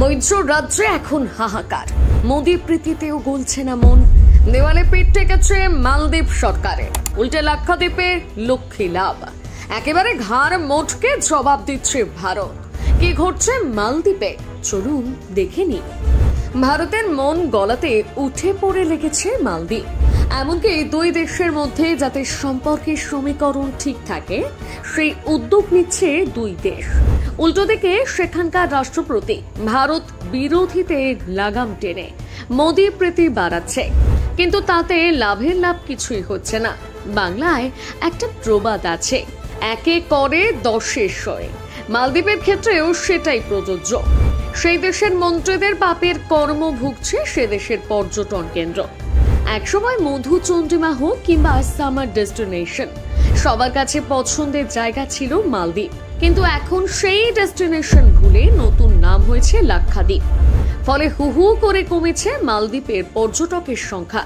মৈত্র রাজ্যে এখন হাহাকার। মোদি প্রীতিতেও গলছে না মন। দেওয়ালে পিঠ ঠেকেছে মালদ্বীপ সরকারে, উল্টে লাক্ষাদ্বীপে লক্ষ্মী লাভ। একেবারে ঘাড় মোটকে জবাব দিচ্ছে ভারত। কি ঘটছে মালদ্বীপে, চলুন দেখে নিই। ভারতের মন গলাতে উঠে পড়ে লেগেছে মালদ্বীপ। এমনকি দুই দেশের মধ্যে যাতে সম্পর্কের সমীকরণ ঠিক থাকে সেই উদ্যোগ নিচ্ছে দুই দেশ। উল্টো দিকে সেখানকার রাষ্ট্রপতি ভারত বিরোধীতে লাগাম টেনে মোদি প্রীতি বাড়াচ্ছে, কিন্তু তাতে লাভের লাভ কিছুই হচ্ছে না। বাংলায় একটা প্রবাদ আছে, একে করে দশে সয়। মালদ্বীপের ক্ষেত্রেও সেটাই প্রযোজ্য। সেই দেশের মন্ত্রীদের পাপের কর্ম ভুগছে সে দেশের পর্যটন কেন্দ্র। একসময় মধুচন্দ্রিমা হোক কিংবা সামার ডেস্টিনেশন, সবার কাছে পছন্দের জায়গা ছিল মালদ্বীপ। কিন্তু এখন সেই ডেস্টিনেশন ভুলে নতুন নাম হয়েছে লাক্ষাদ্বীপ। ফলে হু হু করে কমেছে মালদ্বীপের পর্যটকের সংখ্যা।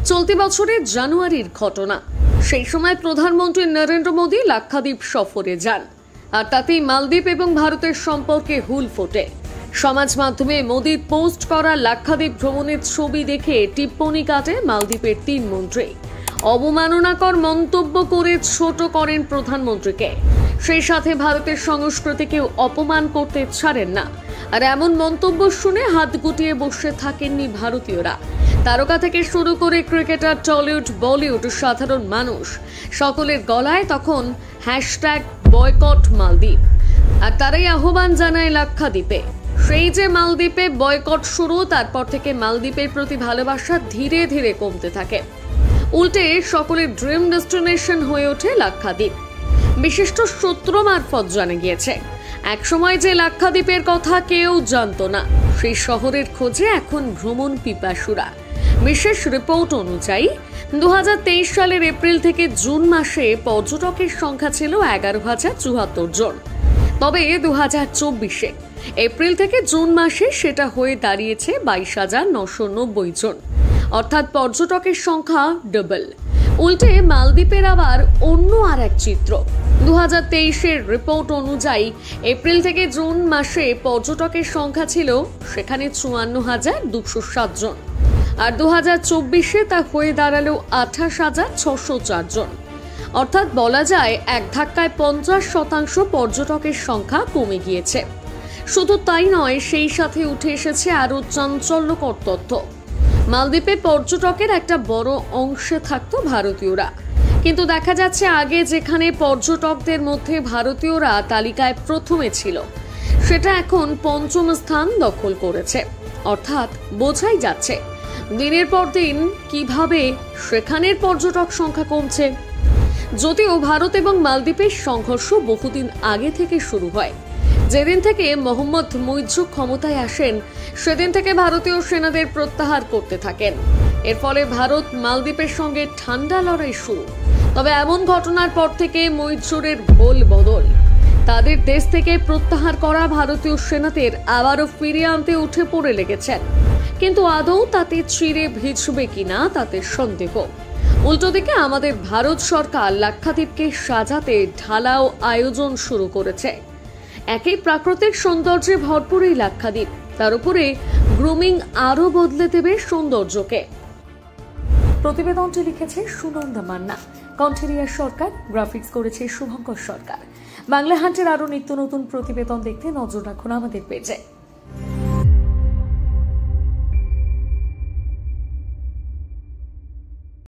চলতি বছরের জানুয়ারির ঘটনা, সেই সময় প্রধানমন্ত্রী নরেন্দ্র মোদী লাক্ষাদ্বীপ সফরে যান, আর তাতেই মালদ্বীপ এবং ভারতের সম্পর্কে হুল ফোটে। সমাজ মাধ্যমে মোদীর পোস্ট করা লাক্ষাদ্বীপ ভ্রমণের ছবি দেখে টিপ্পনী কাটে মালদ্বীপের তিন মন্ত্রী। অবমাননাকর মন্তব্য করে ছোট করেন প্রধানমন্ত্রীকে। সেই সাথে ভারতের সংস্কৃতিকেও অপমান করতে ছাড়েন না। আর এমন মন্তব্য শুনে হাত গুটিয়ে বসে থাকেননি ভারতীয়রা। তারকা থেকে শুরু করে ক্রিকেটার, টলিউড, বলিউড, সাধারণ মানুষ সকলের গলায় তখন হ্যাশট্যাগ বয়কট মালদ্বীপ। আর তারাই আহ্বান জানায় লাক্ষাদ্বীপে। সেই যে মালদ্বীপে বয়কট শুরু, তারপর থেকে মালদ্বীপের প্রতি ভালোবাসা ধীরে ধীরে কমতে থাকে। উল্টে সকলের ড্রিম ডেস্টিনেশন হয়ে ওঠে লাক্ষাদ্বীপ। বিশিষ্ট সূত্র মারফত জানা গিয়েছে, একসময় যে লাক্ষাদ্বীপের কথা কেউ জানতো না, সেই শহরের খোঁজে এখন ভ্রমণ পিপাসুরা। বিশেষ রিপোর্ট অনুযায়ী 2023 সালের এপ্রিল থেকে জুন মাসে পর্যটকের সংখ্যা ছিল 11,074 জন। তবে 2024-এ এপ্রিল থেকে জুন মাসে সেটা হয়ে দাঁড়িয়েছে 22,990 জন। অর্থাৎ পর্যটকের সংখ্যা ডবল। উল্টে মালদ্বীপের আবার অন্য আর এক চিত্র। 2023-এর রিপোর্ট অনুযায়ী এপ্রিল থেকে জুন মাসে পর্যটকের সংখ্যা ছিল সেখানে 54,207 জন, আর 2024-এ তা হয়ে দাঁড়ালো 28,604 জন। অর্থাৎ বলা যায় এক ধাক্কায় 50% পর্যটকের সংখ্যা কমে গিয়েছে। শুধু তাই নয়, সেই সাথে উঠে এসেছে আরো চাঞ্চল্যকর তথ্য। মালদ্বীপে পর্যটকের একটা বড় অংশে থাকতো ভারতীয়রা, কিন্তু দেখা যাচ্ছে আগে যেখানে পর্যটকদের মধ্যে ভারতীয়রা তালিকায় প্রথমে ছিল, সেটা এখন পঞ্চম স্থান দখল করেছে। অর্থাৎ বোঝাই যাচ্ছে দিনের পর দিন কিভাবে সেখানের পর্যটক সংখ্যা কমছে। যদিও ভারত এবং মালদ্বীপের সংঘর্ষ বহুদিন আগে থেকে শুরু হয়। যেদিন থেকে মোহাম্মদ মুইজ্জু ক্ষমতায় আসেন, সেদিন থেকে ভারতীয় সেনাদের প্রত্যাহার করতে থাকেন। এর ফলে ভারত মালদ্বীপের সঙ্গে ঠান্ডা লড়াই শুরু। তবে এমন ঘটনার পর থেকে মুইজ্জুরের ভোল বদল। তাদের দেশ থেকে প্রত্যাহার করা ভারতীয় সেনাদের আবারও ফিরিয়ে আনতে উঠে পড়ে লেগেছেন। কিন্তু আদৌ তাতে চিরে ভিজবে কিনা তাতে সন্দেহ। উল্টো দিকে আমাদের ভারত সরকার লাক্ষাদ্বীপকে সাজাতে ঢালাও আয়োজন শুরু করেছে। একই প্রাকৃতিক সৌন্দর্যে ভরপুর এই লাক্ষাদ্বীপ, তার উপরে গ্রুমিং আরো বদলে দেবে সৌন্দর্যকে। প্রতিবেদনটি লিখেছে সুনন্দা মান্না, কণ্ঠেরিয়া সরকার, গ্রাফিক্স করেছে শুভঙ্কর সরকার। বাংলা হান্টের আরো নিত্য নতুন প্রতিবেদন দেখতে নজর রাখুন আমাদের পেজে।